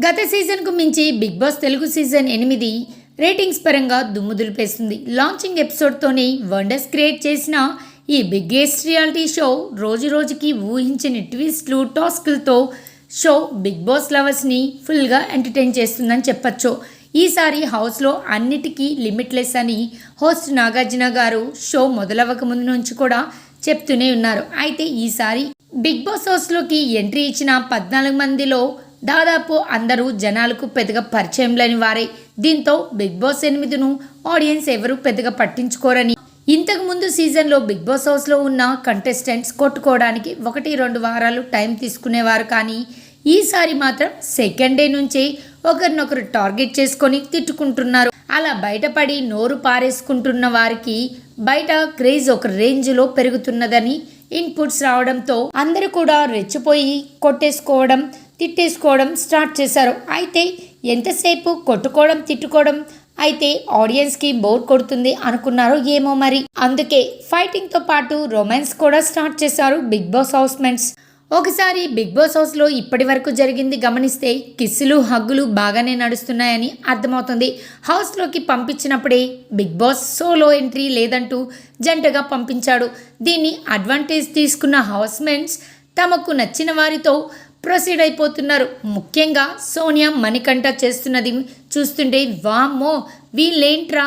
గత సీజన్కు మించి Bigg Boss Telugu season 8 ratings పరంగా దుమ్ము దులిపేస్తుంది. లాంచింగ్ ఎపిసోడ్తోనే వండర్స్ క్రియేట్ చేసిన ఈ బిగ్గెస్ట్ రియాలిటీ షో రోజు రోజుకి ఊహించని ట్విస్ట్లు టాస్క్లతో షో బిగ్ బాస్ లవర్స్ని ఫుల్గా ఎంటర్టైన్ చేస్తుందని చెప్పచ్చు. ఈసారి హౌస్లో అన్నిటికీ లిమిట్లెస్ అని హోస్ట్ నాగార్జున గారు షో మొదలవ్వక ముందు నుంచి కూడా చెప్తూనే ఉన్నారు. అయితే ఈసారి బిగ్ బాస్ హౌస్లోకి ఎంట్రీ ఇచ్చిన 14 మందిలో దాదాపు అందరూ జనాలకు పెద్దగా పరిచయం లేని వారే. దీంతో బిగ్ బాస్ 8ను ఆడియన్స్ ఎవరూ పెద్దగా పట్టించుకోరని, ఇంతకుముందు సీజన్లో బిగ్ బాస్ హౌస్లో ఉన్న కంటెస్టెంట్స్ కొట్టుకోవడానికి 1-2 వారాలు టైం తీసుకునేవారు. కానీ ఈసారి మాత్రం సెకండ్ డే నుంచే ఒకరినొకరు టార్గెట్ చేసుకొని తిట్టుకుంటున్నారు. అలా బయటపడి నోరు పారేసుకుంటున్న వారికి బయట క్రేజ్ ఒక రేంజ్లో పెరుగుతున్నదని ఇన్పుట్స్ రావడంతో అందరూ కూడా రెచ్చిపోయి కొట్టేసుకోవడం తిట్టేసుకోవడం స్టార్ట్ చేశారు. అయితే ఎంతసేపు కొట్టుకోవడం తిట్టుకోవడం అయితే ఆడియన్స్కి బోర్ కొడుతుంది అనుకున్నారో ఏమో మరి. అందుకే ఫైటింగ్తో పాటు రొమాన్స్ కూడా స్టార్ట్ చేశారు బిగ్ బాస్ హౌస్మేట్స్. ఒకసారి బిగ్ బాస్ హౌస్లో ఇప్పటి వరకు జరిగింది గమనిస్తే కిస్సులు హగ్గులు బాగానే నడుస్తున్నాయని అర్థమవుతుంది. హౌస్లోకి పంపించినప్పుడే బిగ్ బాస్ సోలో ఎంట్రీ లేదంటూ జంటగా పంపించాడు. దీన్ని అడ్వాంటేజ్ తీసుకున్న హౌస్మేట్స్ తమకు నచ్చిన వారితో ప్రొసీడ్ అయిపోతున్నారు. ముఖ్యంగా సోనియా మణికంఠ చేస్తున్నది చూస్తుంటే వామ్మో వీళ్ళేంట్రా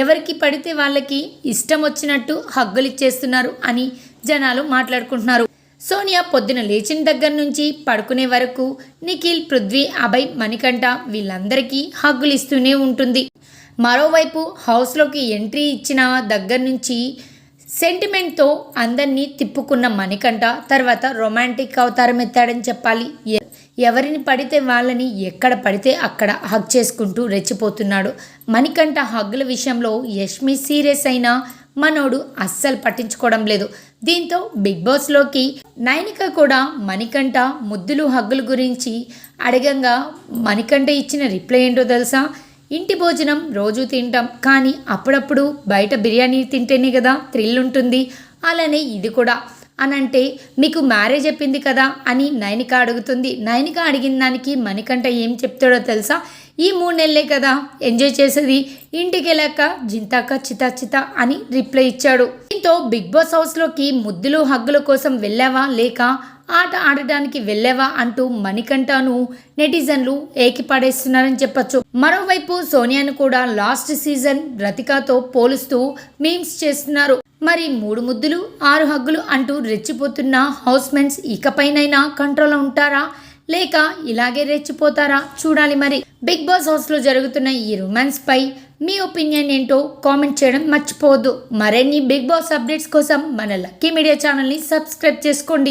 ఎవరికి పడితే వాళ్ళకి ఇష్టం వచ్చినట్టు హగ్గులు ఇచ్చేస్తున్నారు అని జనాలు మాట్లాడుకుంటున్నారు. సోనియా పొద్దున లేచిన దగ్గర నుంచి పడుకునే వరకు నిఖిల్, పృథ్వీ, అభయ్, మణికంఠ వీళ్ళందరికీ హగ్గులు ఇస్తూనే ఉంటుంది. మరోవైపు హౌస్లోకి ఎంట్రీ ఇచ్చిన దగ్గర నుంచి సెంటిమెంట్తో అందరినీ తిప్పుకున్న మణికంఠ తర్వాత రొమాంటిక్ అవతారం ఎత్తాడని చెప్పాలి. ఎవరిని పడితే వాళ్ళని ఎక్కడ పడితే అక్కడ హగ్ చేసుకుంటూ రెచ్చిపోతున్నాడు. మణికంఠ హగ్గుల విషయంలో యష్మి సీరియస్ అయినా మనోడు అస్సలు పట్టించుకోవడం లేదు. దీంతో బిగ్ బాస్లోకి నైనిక కూడా మణికంఠ ముద్దులు హగ్గుల గురించి అడగంగా మణికంఠ ఇచ్చిన రిప్లై ఏంటో తెలుసా? ఇంటి భోజనం రోజు తింటాం, కానీ అప్పుడప్పుడు బయట బిర్యానీ తింటేనే కదా థ్రిల్ ఉంటుంది, అలానే ఇది కూడా అనంటే మీకు మ్యారేజ్ చెప్పింది కదా అని నైనిక అడుగుతుంది. నైనిక అడిగిన దానికి మణికంఠ ఏం చెప్తాడో తెలుసా? ఈ 3 నెలలే కదా ఎంజాయ్ చేసేది, ఇంటికి వెళ్ళాక జింతాక చితా అని రిప్లై ఇచ్చాడు. దీంతో బిగ్ బాస్ హౌస్లోకి ముద్దులు హగ్గుల కోసం వెళ్ళావా లేక ఆట ఆడడానికి వెళ్ళావా అంటూ మణికంఠను నెటిజన్లు ఏకిపడేస్తున్నారని చెప్పొచ్చు. మరోవైపు సోనియాను కూడా లాస్ట్ సీజన్ రతికాతో పోలుస్తూ మీమ్స్ చేస్తున్నారు. మరి 3 ముద్దులు 6 హగ్గులు అంటూ రెచ్చిపోతున్న హౌస్మేట్స్ ఇకపైనైనా కంట్రోల్ ఉంటారా లేక ఇలాగే రెచ్చిపోతారా చూడాలి. మరి బిగ్ బాస్ హౌస్లో జరుగుతున్న ఈ రొమాన్స్ పై మీ ఒపీనియన్ ఏంటో కామెంట్ చేయడం మర్చిపోవద్దు. మరిన్ని బిగ్ బాస్ అప్డేట్స్ కోసం మన లక్కీ మీడియా ఛానల్ని సబ్స్క్రైబ్ చేసుకోండి.